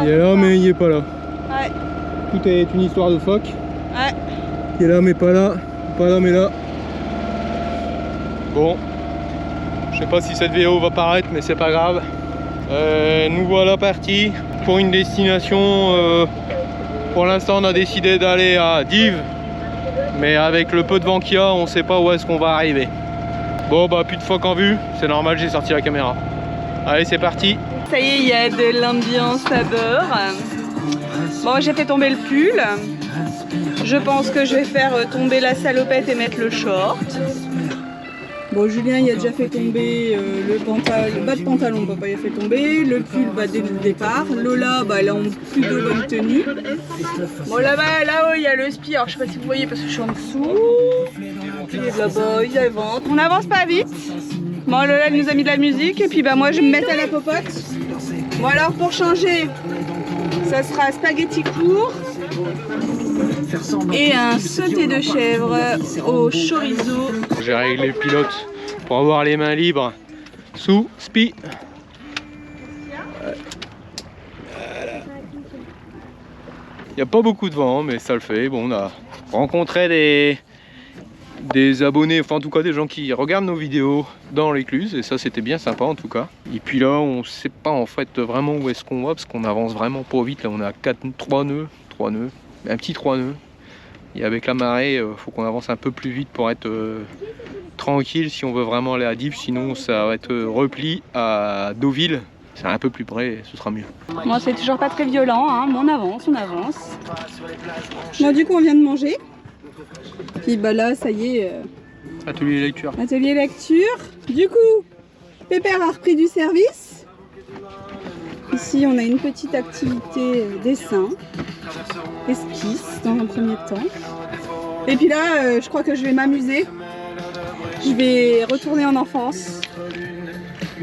Il est là, mais il est pas là. Ouais. Tout est une histoire de phoque. Ouais. Il est là, mais pas là. Pas là, mais là. Bon. Je sais pas si cette vidéo va paraître, mais c'est pas grave. Nous voilà partis pour une destination. Pour l'instant, on a décidé d'aller à Dives. Mais avec le peu de vent qu'il y a, on sait pas où est-ce qu'on va arriver. Bon, bah, plus de phoques en vue. C'est normal, j'ai sorti la caméra. Allez, c'est parti. Ça y est, il y a de l'ambiance à bord. Bon, j'ai fait tomber le pull. Je pense que je vais faire tomber la salopette et mettre le short. Bon, Julien, il a déjà fait tomber le bas de pantalon, papa il a fait tomber. Le pull, bah, dès le départ. Lola, bah, elle est en plutôt bonne tenue. Bon, là-bas, là-haut, il y a le spi. Alors, je sais pas si vous voyez parce que je suis en dessous. Et là-bas, il y a le ventre. On n'avance pas vite. Bon, Lola, elle nous a mis de la musique. Et puis, bah, moi, je vais me mettre à la popote. Bon, alors, pour changer, ça sera spaghetti court et un sauté de chèvre au chorizo. J'ai réglé le pilote pour avoir les mains libres sous spi. Il n'y a pas beaucoup de vent, mais ça le fait. Bon, on a rencontré des abonnés, enfin en tout cas des gens qui regardent nos vidéos dans l'écluse, et ça c'était bien sympa en tout cas. Et puis là, on sait pas en fait vraiment où est-ce qu'on va, parce qu'on avance vraiment pas vite. Là, on a 3 nœuds, un petit 3 nœuds. Et avec la marée, faut qu'on avance un peu plus vite pour être tranquille si on veut vraiment aller à Dives. Sinon, ça va être repli à Deauville. C'est un peu plus près, ce sera mieux. Moi, c'est toujours pas très violent, hein, mais on avance, on avance. Bon, du coup, on vient de manger. Puis bah là, ça y est. Atelier lecture. Atelier lecture. Du coup, Pépère a repris du service. Ici, on a une petite activité dessin, esquisse dans un premier temps. Et puis là, je crois que je vais m'amuser. Je vais retourner en enfance.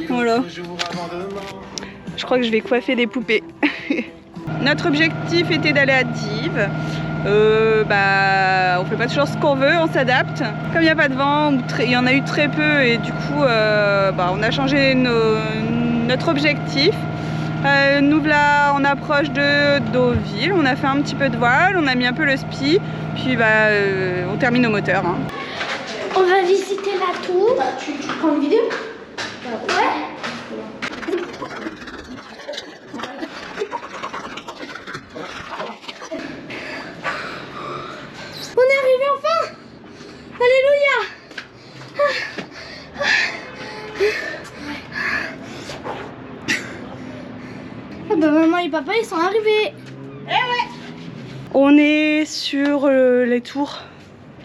Voilà. Je crois que je vais coiffer des poupées. Notre objectif était d'aller à Dives. On fait pas toujours ce qu'on veut, on s'adapte. Comme il n'y a pas de vent, il y en a eu très peu et du coup, on a changé notre objectif. Nous voilà en approche de Deauville, on a fait un petit peu de voile, on a mis un peu le spi, puis on termine au moteur. Hein. On va visiter la tour. Tu prends une vidéo? Ouais. On est arrivé enfin. Alléluia. Ah bah maman et papa ils sont arrivés. Eh ouais. On est sur les tours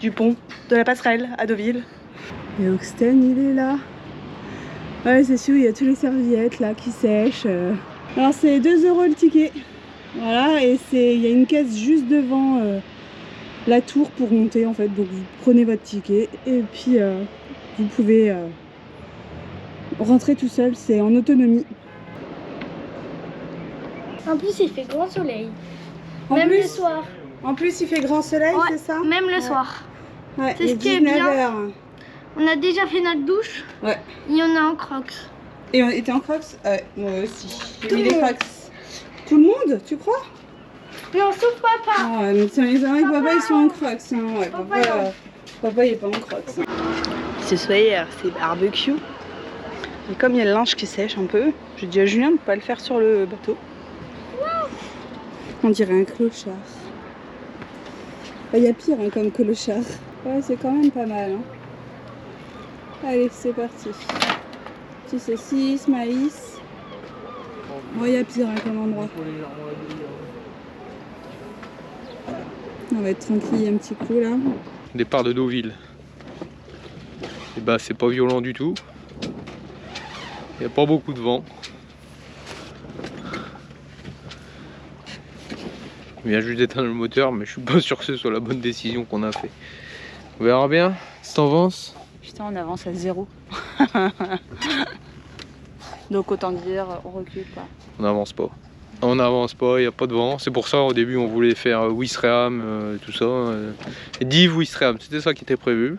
du pont de la passerelle à Deauville. Et Oxten il est là. Ouais c'est sûr, il y a tous les serviettes là qui sèchent. Alors c'est 2 € le ticket. Voilà, et il y a une caisse juste devant la tour pour monter en fait. Donc vous prenez votre ticket et puis vous pouvez rentrer tout seul, c'est en autonomie. En plus il fait grand soleil. En Même plus, le soir. En plus il fait grand soleil, Ouais, c'est ça? même le soir. Ouais, C'est ce qui est 19 bien. h. On a déjà fait notre douche. Ouais. Et on est en crocs. Et on était en crocs? Ouais, moi aussi. J'ai Tout mis le les monde. crocs. Tout le monde, tu crois? Non, sauf papa. Ah ouais, mais tiens, les amis, papa ils sont en crocs. Hein. Ouais, Papa, non. papa il est pas en crocs. Hein. Ce soir, c'est barbecue. Et comme il y a le linge qui sèche un peu, j'ai dit à Julien de ne pas le faire sur le bateau. On dirait un clochard. Il y a pire hein, comme clochard. Ouais, c'est quand même pas mal. Hein. Allez, c'est parti. Petit saucisse, maïs. Bon, il y a pire hein, comme endroit. On va être tranquille un petit coup là. Départ de Deauville. Et bah c'est pas violent du tout. Il n'y a pas beaucoup de vent. Je viens juste d'éteindre le moteur, mais je suis pas sûr que ce soit la bonne décision qu'on a fait. On verra bien si t'avances. Putain, on avance à 0. Donc autant dire, on recule pas. On n'avance pas. On n'avance pas, il n'y a pas de vent. C'est pour ça au début on voulait faire Ouistreham, tout ça. Dives Ouistreham, c'était ça qui était prévu.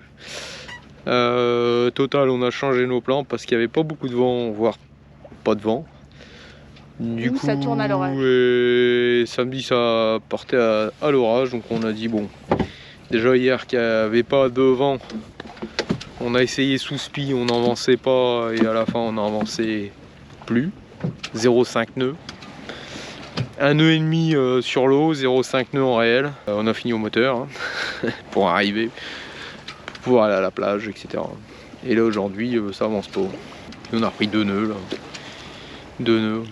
Total, on a changé nos plans parce qu'il n'y avait pas beaucoup de vent, voire pas de vent. Du coup, ça tourne à l'orage. Samedi, ça partait à l'orage, donc on a dit bon. Déjà hier qu'il n'y avait pas de vent, on a essayé sous spi, on n'avançait pas et à la fin on n'avançait plus. 0,5 nœuds. 1 nœud et demi sur l'eau, 0,5 nœuds en réel. On a fini au moteur hein, pour arriver, pour pouvoir aller à la plage, etc. Et là aujourd'hui ça avance pas. On a repris 2 nœuds là. 2 nœuds.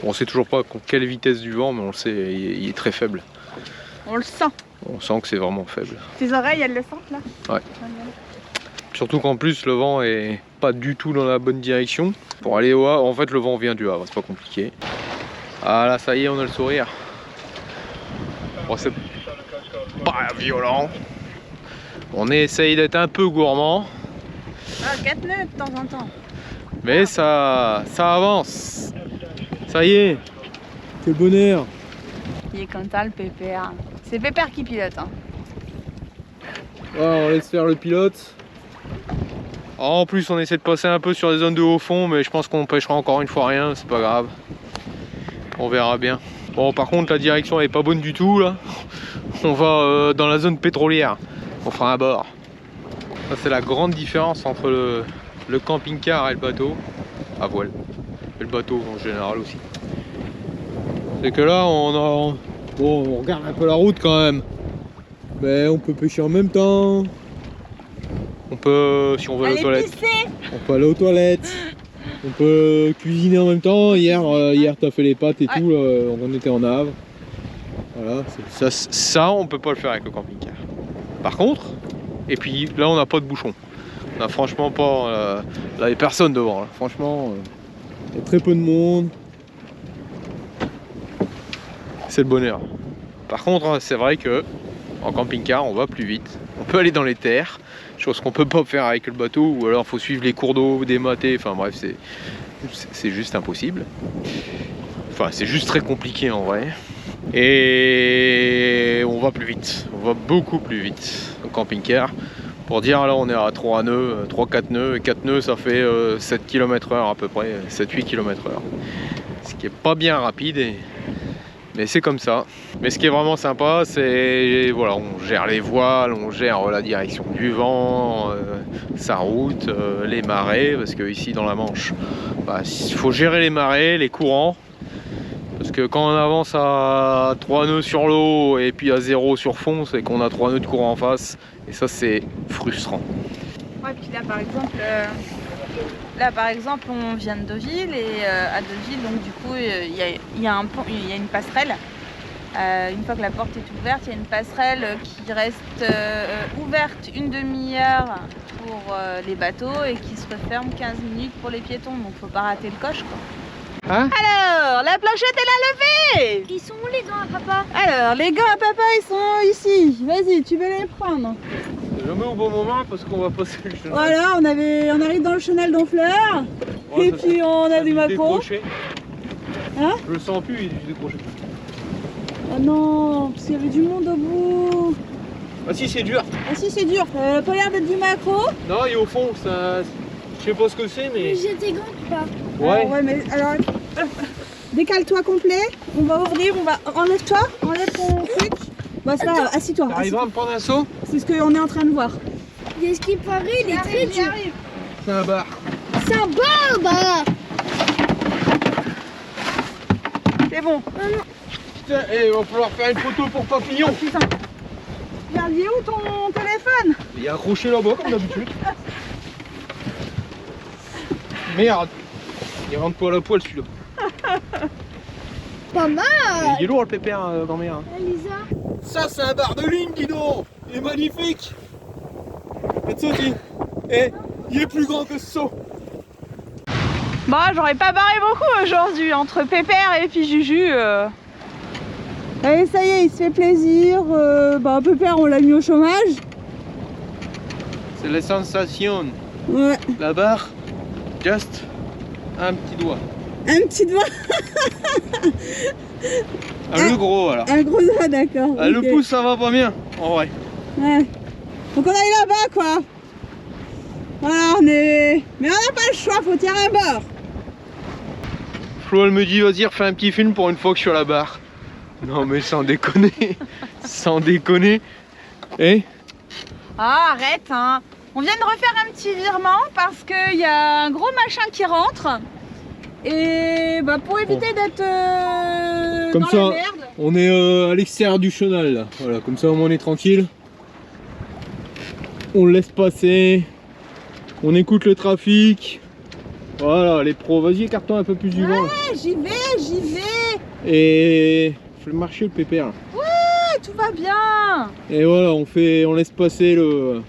On sait toujours pas quelle vitesse du vent, mais on le sait, il est très faible. On le sent. On sent que c'est vraiment faible. Tes oreilles, elles le sentent là? Ouais. Surtout qu'en plus le vent est pas du tout dans la bonne direction. Pour aller au Havre, en fait le vent vient du Havre, c'est pas compliqué. Ah là ça y est, on a le sourire. Bon, c'est pas violent. On essaye d'être un peu gourmand. Ah, 4 nœuds de temps en temps. Mais ça avance. Ça y est. Quel bonheur. Il est content le Pépère. C'est Pépère qui pilote. Hein. Oh, on laisse faire le pilote. En plus on essaie de passer un peu sur des zones de haut fond, mais je pense qu'on pêchera encore une fois rien, c'est pas grave. On verra bien. Bon par contre la direction elle est pas bonne du tout là. On va dans la zone pétrolière. On fera un bord. Ça c'est la grande différence entre le camping-car et le bateau à voile. Et le bateau en général aussi. C'est que là on regarde un peu la route quand même. Mais on peut pêcher en même temps. On peut, si on veut aller aux toilettes, on peut aller aux toilettes. On peut cuisiner en même temps. Hier t'as fait les pâtes et tout, là, on était en Havre. Voilà, ça on peut pas le faire avec le camping-car. Par contre, et puis là on n'a pas de bouchon. On a franchement pas, là il n'y a personne devant. Là. Franchement, il y a très peu de monde. C'est le bonheur. Par contre, c'est vrai que en camping-car on va plus vite. On peut aller dans les terres, chose qu'on peut pas faire avec le bateau, ou alors faut suivre les cours d'eau, démater, enfin bref, c'est juste impossible. Enfin, c'est juste très compliqué en vrai. Et on va plus vite, on va beaucoup plus vite au camping-car. Pour dire, là on est à 3 nœuds, 3-4 nœuds, et 4 nœuds ça fait 7 km/h à peu près, 7-8 km/h. Ce qui est pas bien rapide, mais c'est comme ça. Mais ce qui est vraiment sympa, c'est voilà, on gère les voiles, on gère la direction du vent, sa route, les marées, parce que ici dans la Manche, bah, il faut gérer les marées, les courants. Parce que quand on avance à 3 nœuds sur l'eau et puis à 0 sur fond, c'est qu'on a 3 nœuds de courant en face. Et ça, c'est frustrant. Ouais, puis là par exemple, on vient de Deauville et à Deauville, donc du coup, il y a une passerelle. Une fois que la porte est ouverte, il y a une passerelle qui reste ouverte une demi-heure pour les bateaux et qui se referme 15 minutes pour les piétons. Donc faut pas rater le coche, quoi. Hein? Alors, la planchette est là levée. Ils sont où les gants à papa? Alors, les gants à papa, ils sont ici. Vas-y, tu veux les prendre? Jamais au bon moment parce qu'on va passer le chenal. Voilà, on arrive dans le chenal d'Honfleur. Ouais, et puis on a du maquereau. Hein? Je le sens plus, il est décroché. Oh non, parce qu'il y avait du monde au bout. Ah si, c'est dur. Ah si, c'est dur. Pas l'air d'être du maquereau. Non, il est au fond, ça... je sais pas ce que c'est, mais... J'ai tes gants ou pas? Ouais. Ouais, mais alors... Décale-toi complet. On va ouvrir, enlève-toi, enlève ton truc. Bon, c'est pas grave, assis-toi. T'arriveras à me prendre un seau? C'est ce qu'on est en train de voir. Et ce qui paraît, il est très dur. C'est un bar. C'est un bar, bah. C'est bon. Putain, il va falloir faire une photo pour Papillon. Oh, putain. Regarde, il est où ton téléphone? Il est accroché là-bas comme d'habitude. Merde. Il rentre pas à la poêle celui-là. Pas mal. Il est lourd le pépère, grand-mère. Lisa. Ça c'est un bar de ligne, dis donc. Il est magnifique. Et ça aussi. Et il est plus grand que ce seau. Bon, j'aurais pas barré beaucoup aujourd'hui entre Pépère et puis Juju. Allez, ça y est, il se fait plaisir. Pépère, on l'a mis au chômage. C'est la sensation. Ouais. La barre, just un petit doigt. Un petit doigt. Le gros alors. Un gros doigt, d'accord. Le ok. pouce ça va pas bien, en vrai. Ouais. Donc on aille là-bas, quoi. Voilà, mais on n'a pas le choix, faut tirer à bord. Flo elle me dit vas-y refais un petit film pour une fois que je suis à la barre. Non mais sans déconner. Sans déconner. Eh? Ah, arrête, hein. On vient de refaire un petit virement parce qu'il y a un gros machin qui rentre. Et bah pour éviter d'être Comme dans ça, la merde. on est à l'extérieur du chenal là. Voilà, comme ça au moins on est tranquille. On le laisse passer. On écoute le trafic. Voilà, les pros. Vas-y, écarte-toi un peu plus du vent. là. Ouais, j'y vais. Et fais marcher le pépère. là. Ouais, tout va bien. Et voilà, on laisse passer le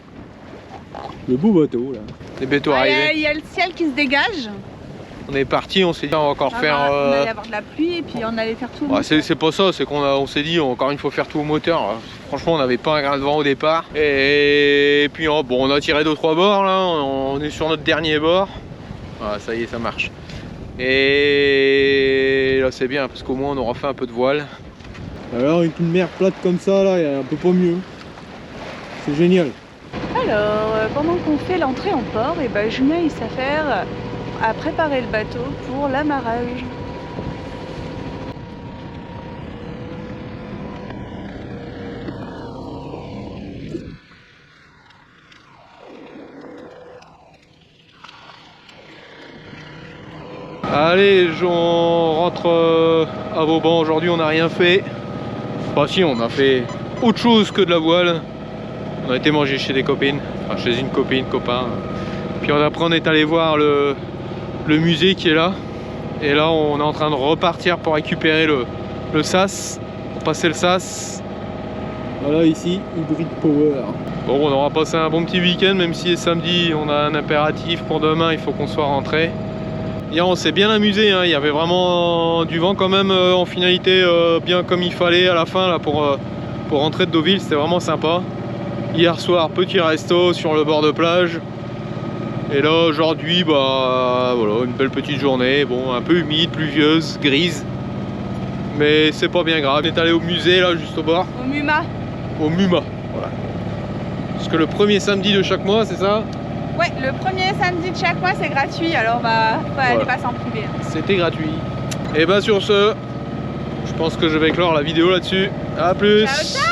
beau bateau là. Les bateaux arrivés. Il y a le ciel qui se dégage. On est parti, on s'est dit on va encore faire. On allait avoir de la pluie et puis on allait faire tout. Ouais, c'est pas ça, c'est on s'est dit encore il faut faire tout au moteur. Franchement on n'avait pas un grain de vent au départ. Et puis bon, on a tiré 2-3 bords là, on est sur notre dernier bord. Voilà, ça y est, ça marche. Et là c'est bien parce qu'au moins on aura fait un peu de voile. Alors avec une mer plate comme ça là, il y a un peu pas mieux. C'est génial. Alors, pendant qu'on fait l'entrée en port, et ben Julien il s'affaire à préparer le bateau pour l'amarrage. Allez, on rentre à Vauban. Aujourd'hui on n'a rien fait. Bah si, on a fait autre chose que de la voile. On a été manger chez des copines, enfin chez une copine, copain. Puis après on est allé voir le musée qui est là. Et là on est en train de repartir pour récupérer le sas, pour passer le sas. Voilà ici, Hybrid Power. Bon, on aura passé un bon petit week-end, même si samedi on a un impératif pour demain, il faut qu'on soit rentré. Hier on s'est bien amusé, hein. Il y avait vraiment du vent quand même en finalité, bien comme il fallait à la fin là, pour rentrer de Deauville, c'était vraiment sympa. Hier soir, petit resto sur le bord de plage. Et là aujourd'hui, bah voilà, une belle petite journée, bon, un peu humide, pluvieuse, grise. Mais c'est pas bien grave. On est allé au musée là, juste au bord. Au MUMA. Au MUMA, voilà. Parce que le premier samedi de chaque mois, c'est ça? Ouais, le premier samedi de chaque mois c'est gratuit, alors bah aller pas s'en priver. C'était gratuit. Et bah sur ce, je pense que je vais clore la vidéo là-dessus. A plus. Ciao, ciao.